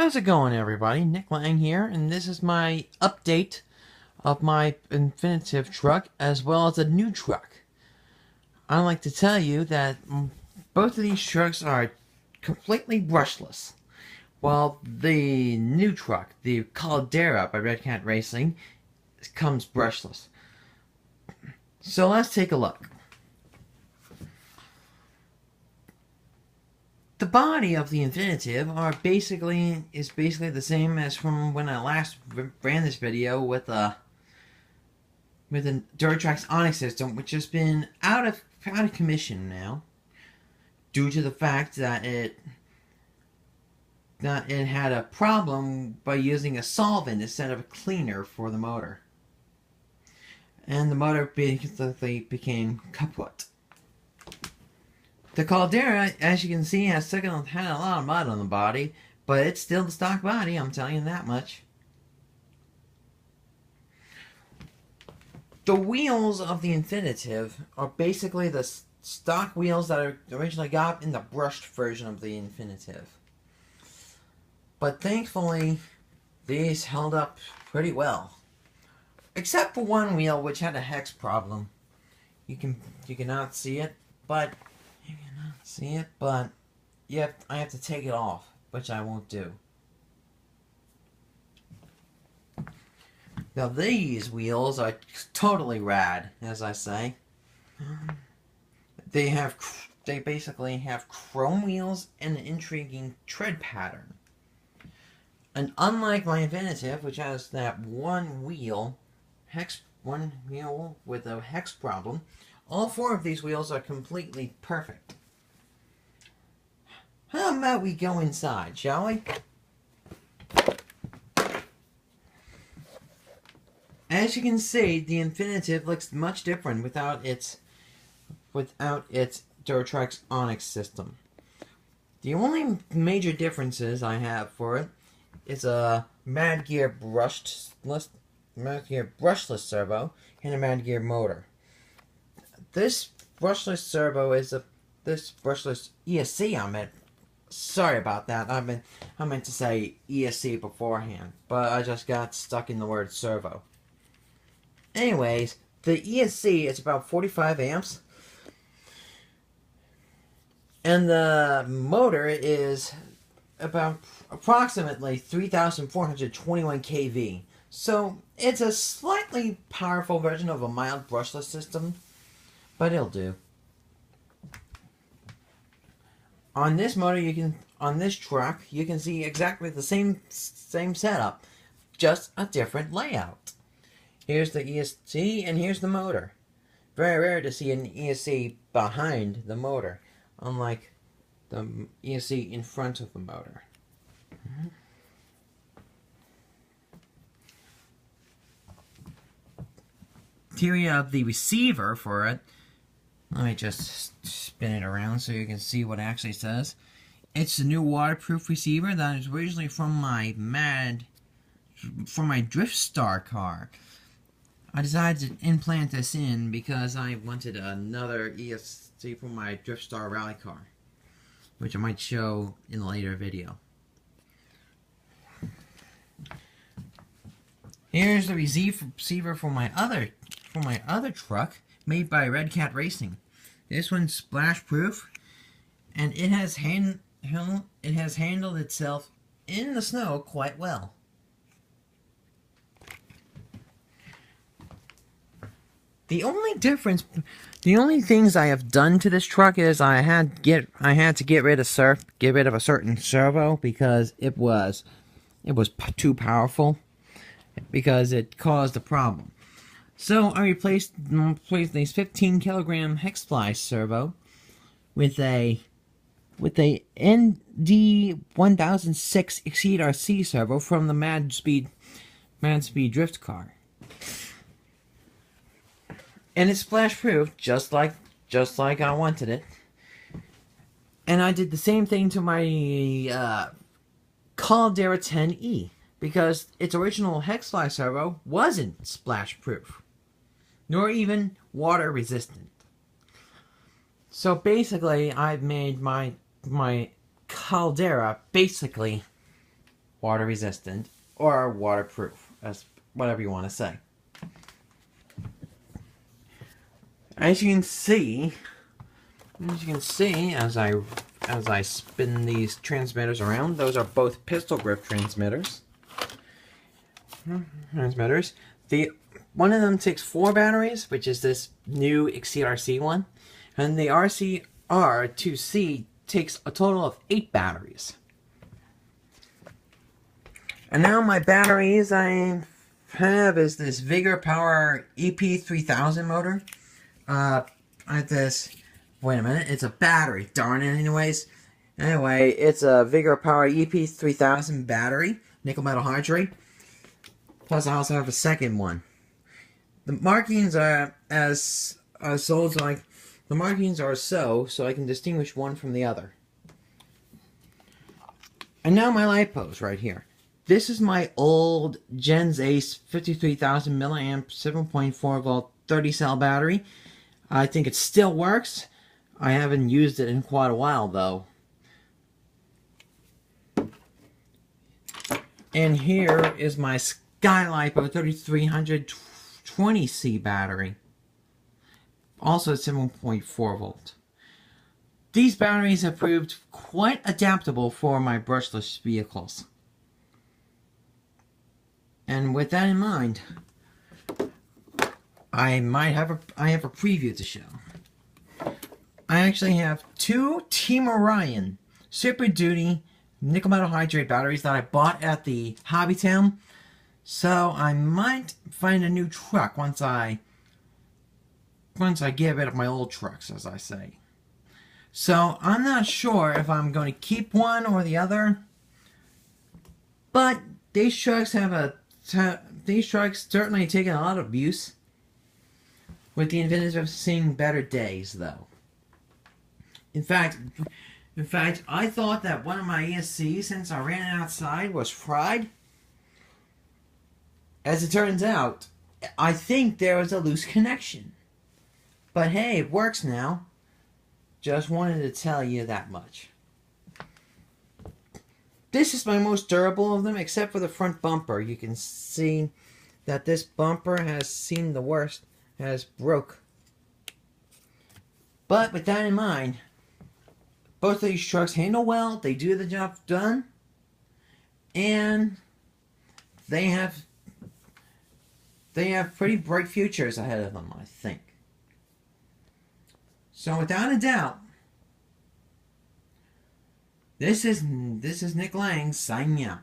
How's it going, everybody? Nick Lang here, and this is my update of my Infinitve truck as well as a new truck. I'd like to tell you that both of these trucks are completely brushless, while the new truck, the Caldera by Red Cat Racing, comes brushless. So let's take a look. The body of the Infinitve is basically the same as from when I last ran this video with the Durtrax Onyx system, which has been out of commission now, due to the fact that it had a problem by using a solvent instead of a cleaner for the motor, and the motor basically became kaput. The Caldera, as you can see, had a lot of mud on the body, but it's still the stock body, I'm telling you that much. The wheels of the Infinitve are basically the stock wheels that I originally got in the brushed version of the Infinitve. But thankfully, these held up pretty well. Except for one wheel, which had a hex problem. You cannot see it, but I have to take it off, which I won't do. Now these wheels are totally rad, as I say. They basically have chrome wheels and an intriguing tread pattern. And unlike my Infinitve, which has that one wheel with a hex problem, all four of these wheels are completely perfect. How about we go inside, shall we? As you can see, the Infinitve looks much different without its Durtrax Onyx system. The only major differences I have for it is a Mad Gear brushless servo and a Mad Gear motor. This brushless servo is this brushless ESC sorry about that. I meant to say ESC beforehand, but I just got stuck in the word servo. Anyways, the ESC is about 45 amps, and the motor is about approximately 3,421 kV. So it's a slightly powerful version of a mild brushless system, but it'll do. On this motor, on this truck, you can see exactly the same setup, just a different layout. Here's the ESC and here's the motor. Very rare to see an ESC behind the motor, unlike the ESC in front of the motor. Here we have the receiver for it. Let me just spin it around so you can see what it actually says. It's a new waterproof receiver that is originally from my Drift Star car. I decided to implant this in because I wanted another ESC for my Drift Star rally car, which I might show in a later video. Here's the receiver for my other truck, made by Red Cat Racing. This one's splash proof, and it has handled itself in the snow quite well. The only things I have done to this truck is I had to get rid of a certain servo because it was too powerful, because it caused a problem. So I replaced this 15 kilogram hex fly servo with a ND1006 Exceed RC servo from the Mad Speed drift car. And it's splash proof, just like I wanted it. And I did the same thing to my Caldera 10E, because its original hex fly servo wasn't splash proof, nor even water resistant. So basically, I've made my Caldera basically water resistant, or waterproof, as whatever you want to say. As you can see, as I spin these transmitters around, those are both pistol grip transmitters. One of them takes 4 batteries, which is this new XCRC one, and the RCR2C takes a total of 8 batteries. And now my batteries I have is this Vigor Power EP3000 motor. I have this. Wait a minute, it's a battery. Darn it, anyways. Anyway, it's a Vigor Power EP3000 battery, nickel metal hydride. Plus, I also have a second one. The markings are so I can distinguish one from the other. And now my LiPos right here. This is my old Gens Ace 53,000 milliamp 7.4 volt 30 cell battery. I think it still works. I haven't used it in quite a while though. And here is my SkyLipo 3320C battery. Also 7.4 volt. These batteries have proved quite adaptable for my brushless vehicles. And with that in mind, I have a preview to show. I actually have 2 Team Orion Super Duty nickel metal hydride batteries that I bought at the Hobby Town. So I might find a new truck once I get rid of my old trucks, as I say. So I'm not sure if I'm going to keep one or the other. But these trucks certainly taken a lot of abuse. With the Infinitve of seeing better days, though. In fact, I thought that one of my ESCs, since I ran it outside, was fried. As it turns out, I think there was a loose connection. But hey, it works now. Just wanted to tell you that much. This is my most durable of them, except for the front bumper. You can see that this bumper has seen the worst, has broke. But with that in mind, both of these trucks handle well, they do the job done, and they have pretty bright futures ahead of them, I think. So without a doubt, this is Nick Lang signing out.